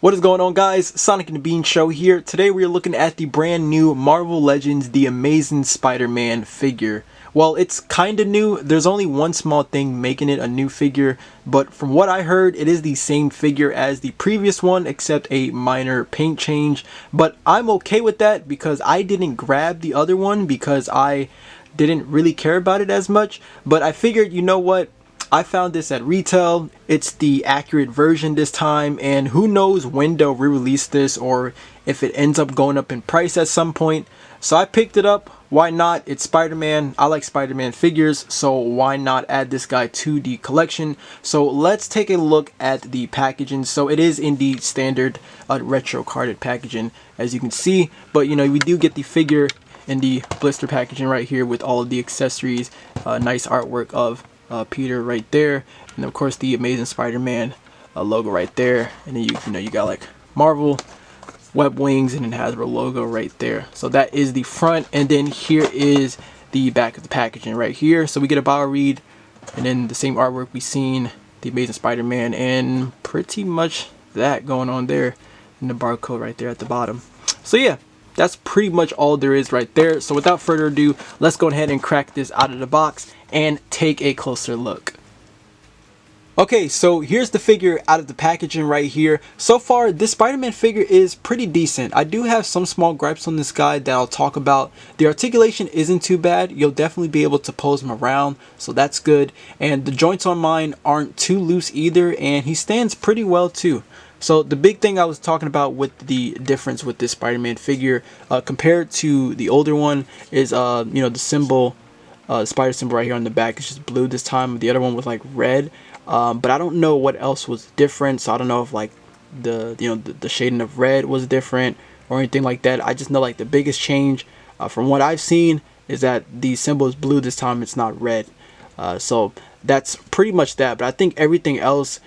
What is going on, guys? Sonic and the Bean Show here. Today we are looking at the brand new Marvel Legends The Amazing Spider-Man figure. Well, it's kinda new. There's only one small thing making it a new figure, but from what I heard, it is the same figure as the previous one except a minor paint change. But I'm okay with that because I didn't grab the other one because I didn't really care about it as much. But I figured, you know what? I found this at retail. It's the accurate version this time, and who knows when they'll re-release this or if it ends up going up in price at some point. So I picked it up. Why not? It's Spider-Man. I like Spider-Man figures, so why not add this guy to the collection? So let's take a look at the packaging. So it is indeed standard retro carded packaging, as you can see, but you know, we do get the figure in the blister packaging right here with all of the accessories. Nice artwork of Peter right there, and of course the Amazing Spider-Man logo right there, and then you got like Marvel web wings and then Hasbro logo right there. So that is the front, and then here is the back of the packaging right here. So we get a bio read, and then the same artwork we seen the Amazing Spider-Man, and pretty much that going on there, and the barcode right there at the bottom. So yeah, that's pretty much all there is right there. So without further ado, let's go ahead and crack this out of the box and take a closer look. Okay, so here's the figure out of the packaging right here. So far, this Spider-Man figure is pretty decent. I do have some small gripes on this guy that I'll talk about. The articulation isn't too bad. You'll definitely be able to pose him around, so that's good. And the joints on mine aren't too loose either, and he stands pretty well too. So the big thing I was talking about with the difference with this Spider-Man figure compared to the older one is the symbol, spider symbol right here on the back is just blue this time. The other one was like red, but I don't know what else was different. So I don't know if like the shading of red was different or anything like that. I just know like the biggest change from what I've seen is that the symbol is blue this time. It's not red. So that's pretty much that. But I think everything else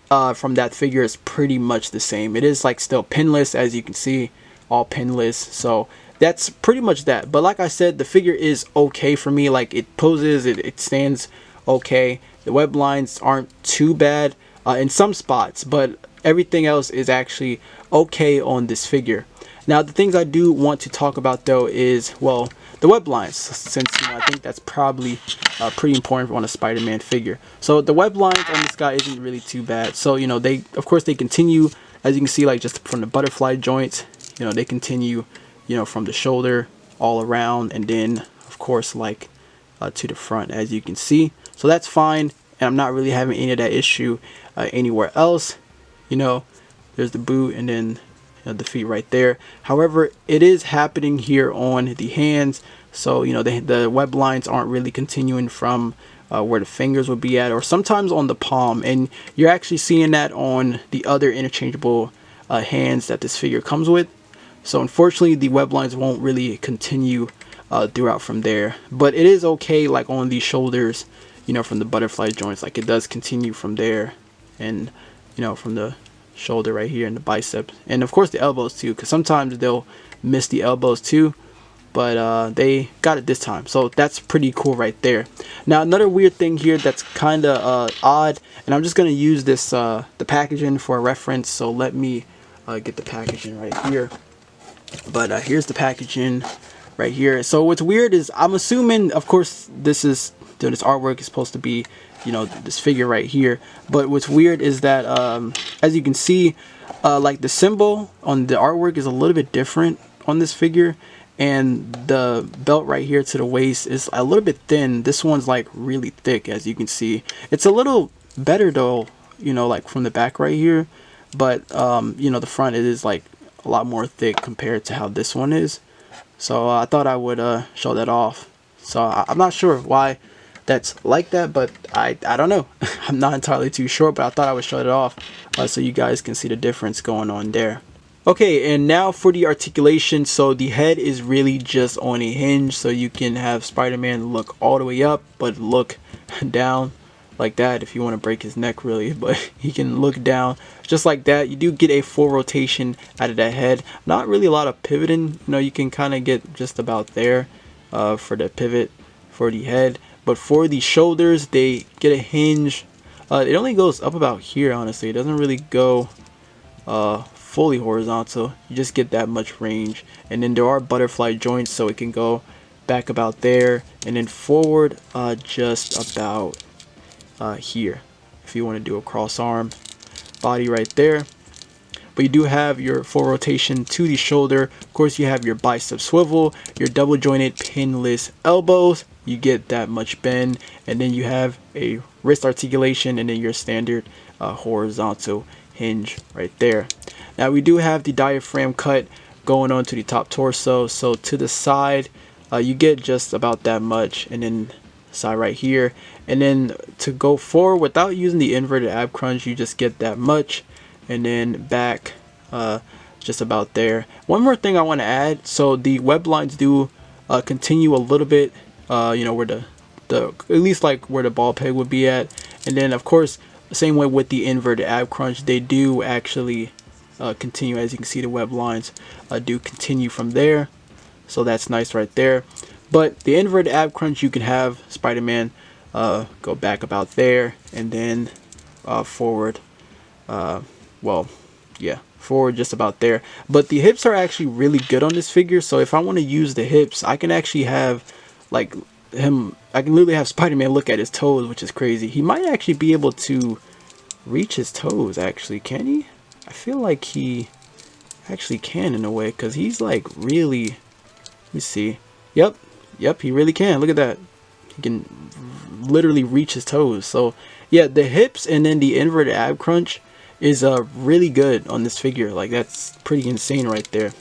from that figure is pretty much the same. It is like still pinless, as you can see, all pinless. So that's pretty much that. But like I said, the figure is okay for me. Like it poses, it stands okay. The web lines aren't too bad in some spots, but everything else is actually okay on this figure. Now the things I do want to talk about though is, well, the web lines, since I think that's probably pretty important on a Spider-Man figure. So the web lines on this guy isn't really too bad. So they of course they continue, as you can see, like just from the butterfly joints, they continue from the shoulder all around, and then of course like to the front, as you can see. So that's fine, and I'm not really having any of that issue anywhere else. There's the boot, and then the feet right there. However, it is happening here on the hands. So the web lines aren't really continuing from where the fingers would be at, or sometimes on the palm, and you're actually seeing that on the other interchangeable hands that this figure comes with. So unfortunately the web lines won't really continue throughout from there, but it is okay like on the shoulders, from the butterfly joints. Like it does continue from there, and from the shoulder right here and the biceps, and of course the elbows too, because sometimes they'll miss the elbows too, but they got it this time. So that's pretty cool right there. Now another weird thing here that's kind of odd, and I'm just going to use this the packaging for a reference. So let me get the packaging right here. But here's the packaging right here. So what's weird is, I'm assuming, of course, this artwork is supposed to be this figure right here, but what's weird is that as you can see, like the symbol on the artwork is a little bit different on this figure, and the belt right here to the waist is a little bit thin. This one's like really thick, as you can see. It's a little better though, like from the back right here, but the front, it is like a lot more thick compared to how this one is. So I thought I would show that off. So I'm not sure why that's like that, but I don't know. I'm not entirely too sure, but I thought I would show it off so you guys can see the difference going on there. Okay, and now for the articulation. So the head is really just on a hinge, so you can have Spider-Man look all the way up but look down like that if you want to break his neck really, but he can look down just like that. You do get a full rotation out of that head. Not really a lot of pivoting, you can kind of get just about there for the pivot for the head, but for the shoulders they get a hinge. It only goes up about here, honestly. It doesn't really go fully horizontal, you just get that much range. And then there are butterfly joints, so it can go back about there, and then forward just about here if you want to do a cross arm body right there. But you do have your full rotation to the shoulder. Of course, you have your bicep swivel, your double jointed pinless elbows, you get that much bend, and then you have a wrist articulation, and then your standard horizontal hinge right there. Now we do have the diaphragm cut going on to the top torso, so to the side you get just about that much, and then side right here, and then to go forward without using the inverted ab crunch, you just get that much, and then back just about there. One more thing I want to add, so the web lines do continue a little bit, you know, where the at least like where the ball peg would be at, and then of course the same way with the inverted ab crunch, they do actually continue. As you can see, the web lines do continue from there, so that's nice right there. But the inverted ab crunch, you can have Spider-Man go back about there, and then forward, well, yeah, forward just about there. But the hips are actually really good on this figure, so if I want to use the hips, I can actually have like him, I can literally have Spider-Man look at his toes, which is crazy. He might actually be able to reach his toes, actually. Can he? I feel like he actually can in a way, because he's like really, let me see. Yep, he really can. Look at that. He can literally reach his toes. So yeah, the hips and then the inverted ab crunch is really good on this figure. Like, that's pretty insane right there.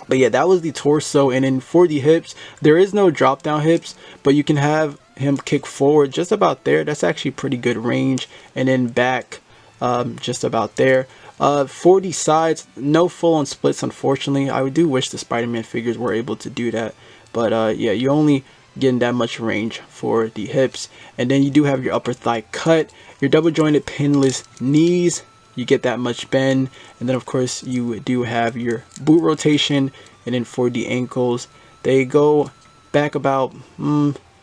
But yeah, that was the torso. And then for the hips, there is no drop down hips, but you can have him kick forward just about there. That's actually pretty good range. And then back just about there. For the sides, no full on splits, unfortunately. I do wish the Spider-Man figures were able to do that, but yeah, you only getting that much range for the hips. And then you do have your upper thigh cut, your double jointed pinless knees, you get that much bend, and then of course you do have your boot rotation. And then for the ankles, they go back about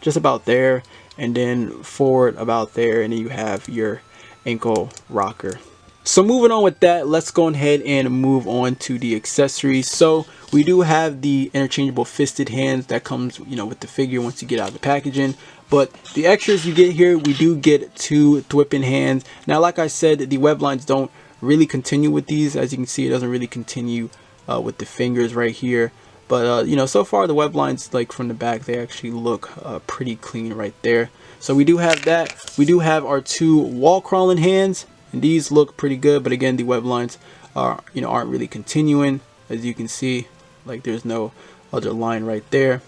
just about there, and then forward about there, and then you have your ankle rocker. So moving on with that, let's go ahead and move on to the accessories. So we do have the interchangeable fisted hands that comes, you know, with the figure once you get out of the packaging. But the extras you get here, we do get 2 thwipping hands. Now, like I said, the web lines don't really continue with these. As you can see, it doesn't really continue with the fingers right here. But you know, so far the web lines, like from the back, they actually look pretty clean right there. So we do have that. We do have our 2 wall crawling hands, and these look pretty good. But again, the web lines are, you know, aren't really continuing. As you can see, like there's no other line right there.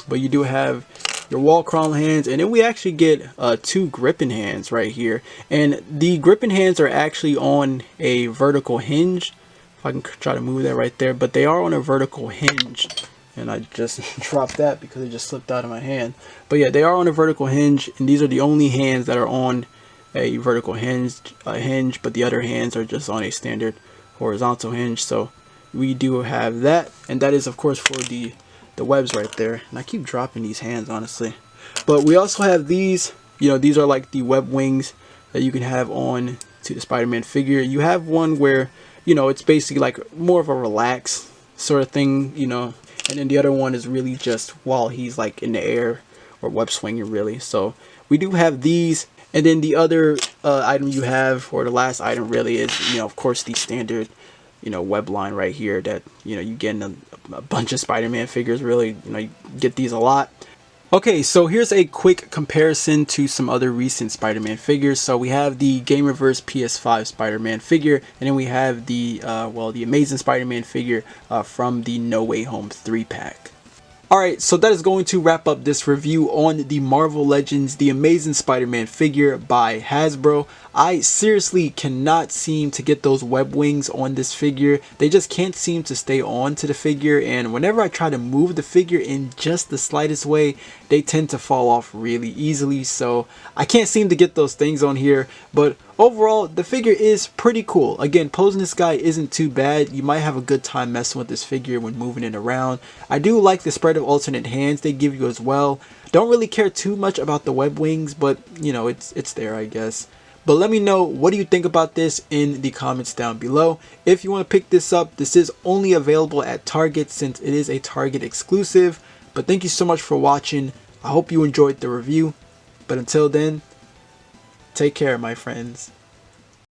But you do have your wall crawling hands, and then we actually get 2 gripping hands right here. And the gripping hands are actually on a vertical hinge. If I can try to move that right there, but they are on a vertical hinge, and I just dropped that because it just slipped out of my hand. But yeah, they are on a vertical hinge, and these are the only hands that are on a vertical hinge, but the other hands are just on a standard horizontal hinge. So we do have that, and that is of course for the webs right there. And I keep dropping these hands, honestly. But we also have these, you know, these are like the web wings that you can have on to the Spider-Man figure. You have one where, you know, it's basically like more of a relaxed sort of thing, you know, and then the other one is really just while he's like in the air or web swinging, really. So we do have these. And then the other item you have, or the last item really, is, you know, of course, the standard, you know, web line right here that, you know, you get in a bunch of Spider-Man figures, really. You know, you get these a lot. Okay, so here's a quick comparison to some other recent Spider-Man figures. So we have the Gamerverse PS5 Spider-Man figure, and then we have the well, the Amazing Spider-Man figure from the No Way Home 3-pack. Alright, so that is going to wrap up this review on the Marvel Legends The Amazing Spider-Man figure by Hasbro. I seriously cannot seem to get those web wings on this figure. They just can't seem to stay on to the figure, and whenever I try to move the figure in just the slightest way, they tend to fall off really easily. So I can't seem to get those things on here, but overall the figure is pretty cool. Again, posing this guy isn't too bad. You might have a good time messing with this figure when moving it around. I do like the spread of alternate hands they give you as well. Don't really care too much about the web wings, but you know, it's there, I guess. But let me know, what do you think about this in the comments down below. If you want to pick this up, this is only available at Target since it is a Target exclusive. But thank you so much for watching. I hope you enjoyed the review. But until then, take care, my friends.